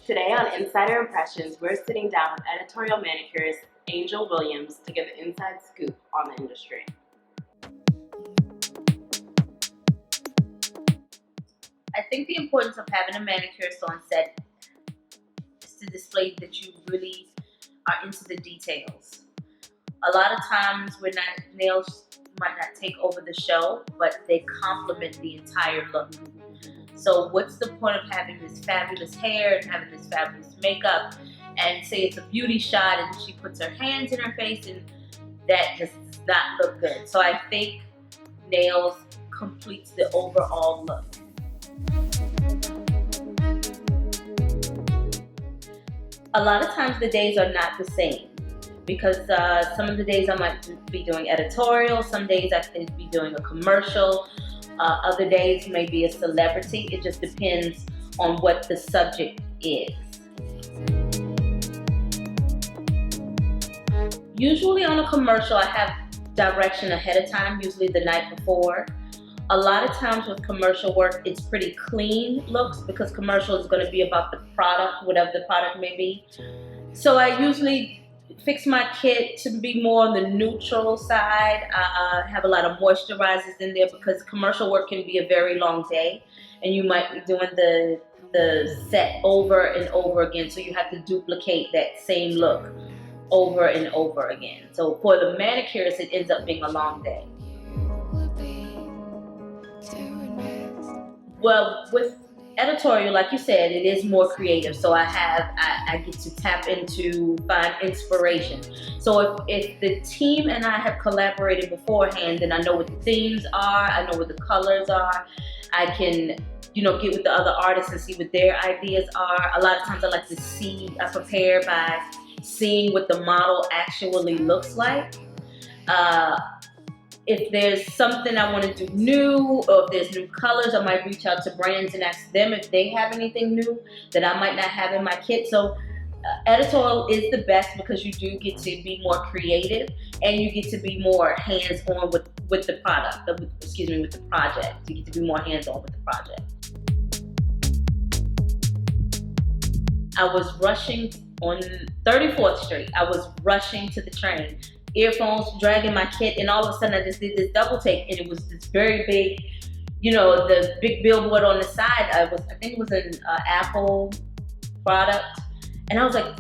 Today on Insider Impressions, we're sitting down with editorial manicurist Angel Williams to give an inside scoop on the industry. I think the importance of having a manicurist on set is to display that you really are into the details. A lot of times nails might not take over the show, but they complement the entire look. So what's the point of having this fabulous hair and having this fabulous makeup and say it's a beauty shot and she puts her hands in her face and that just does not look good. So I think nails completes the overall look. A lot of times the days are not the same because some of the days I might be doing editorial, some days I could be doing a commercial, other days may be a celebrity. It just depends on what the subject is. Usually on a commercial I have direction ahead of time, usually the night before. A lot of times with commercial work, it's pretty clean looks because commercial is going to be about the product, whatever the product may be. So I usually fix my kit to be more on the neutral side. I have a lot of moisturizers in there because commercial work can be a very long day and you might be doing the set over and over again. So you have to duplicate that same look over and over again. So for the manicurist, it ends up being a long day. Well, with editorial, like you said, it is more creative. So I get to tap into, find inspiration. So if the team and I have collaborated beforehand, then I know what the themes are, I know what the colors are. I can, get with the other artists and see what their ideas are. A lot of times I prepare by seeing what the model actually looks like. If there's something I want to do new, or if there's new colors, I might reach out to brands and ask them if they have anything new that I might not have in my kit. So editorial is the best because you do get to be more creative and you get to be more hands-on with the product, with the project. You get to be more hands-on with the project. I was rushing on 34th Street. I was rushing to the train. Earphones, dragging my kit, and all of a sudden I just did this double take and it was this very big, the big billboard on the side. I think it was an Apple product, and I was like,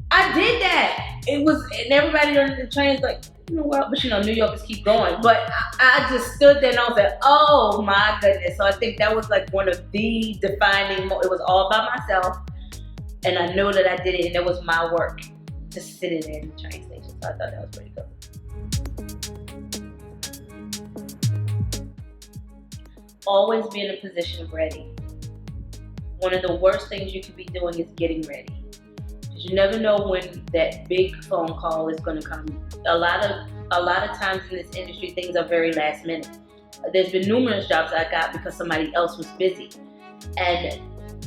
I did that. It was, and everybody on the train is like, what? But New Yorkers keep going. But I just stood there and I was like, oh my goodness. So I think that was like one of the defining, it was all by myself, and I know that I did it, and it was my work. Just sitting there in the train station. So I thought that was pretty cool. Always be in a position of ready. One of the worst things you could be doing is getting ready. Because you never know when that big phone call is going to come. A lot of times in this industry, things are very last minute. There's been numerous jobs I got because somebody else was busy. And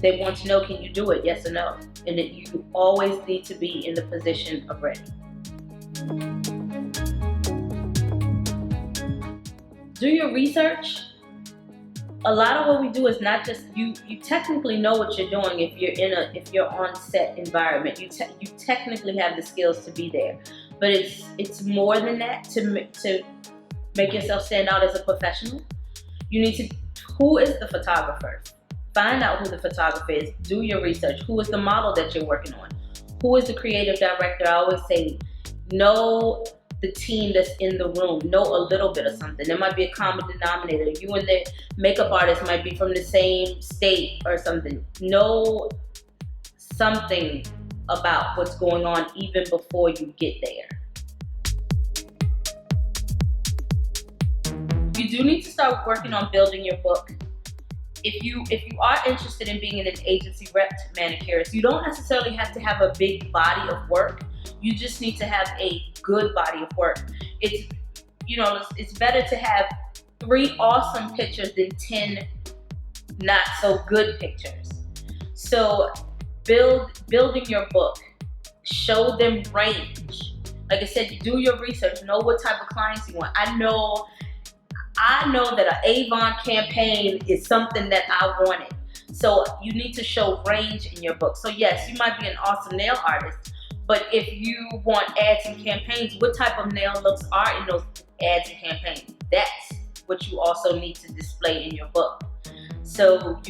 they want to know, can you do it, yes or no? And that you always need to be in the position of ready. Do your research. A lot of what we do is not just, you technically know what you're doing if you're on set environment. You technically have the skills to be there. But it's more than that to make yourself stand out as a professional. You need to, who is the photographer? Find out who the photographer is. Do your research. Who is the model that you're working on? Who is the creative director? I always say, know the team that's in the room. Know a little bit of something. There might be a common denominator. You and the makeup artist might be from the same state or something. Know something about what's going on even before you get there. You do need to start working on building your book. If you are interested in being an agency rep manicurist, you don't necessarily have to have a big body of work. You just need to have a good body of work. It's better to have 3 awesome pictures than 10 not so good pictures. So building your book, show them range. Like I said, do your research, know what type of clients you want. I know that an Avon campaign is something that I wanted. So you need to show range in your book. So yes, you might be an awesome nail artist, but if you want ads and campaigns, what type of nail looks are in those ads and campaigns? That's what you also need to display in your book. So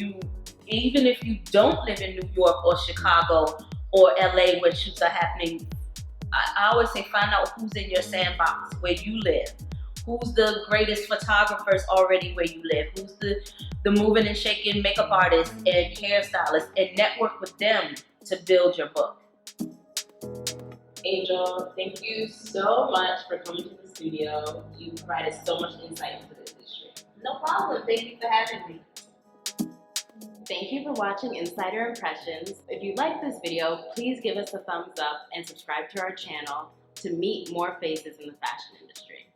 even if you don't live in New York or Chicago or LA where shoots are happening, I always say find out who's in your sandbox where you live. Who's the greatest photographers already where you live? Who's the moving and shaking makeup artists and hairstylists, and network with them to build your book. Angel, thank you so much for coming to the studio. You provided so much insight into the industry. No problem. Thank you for having me. Thank you for watching Insider Impressions. If you like this video, please give us a thumbs up and subscribe to our channel to meet more faces in the fashion industry.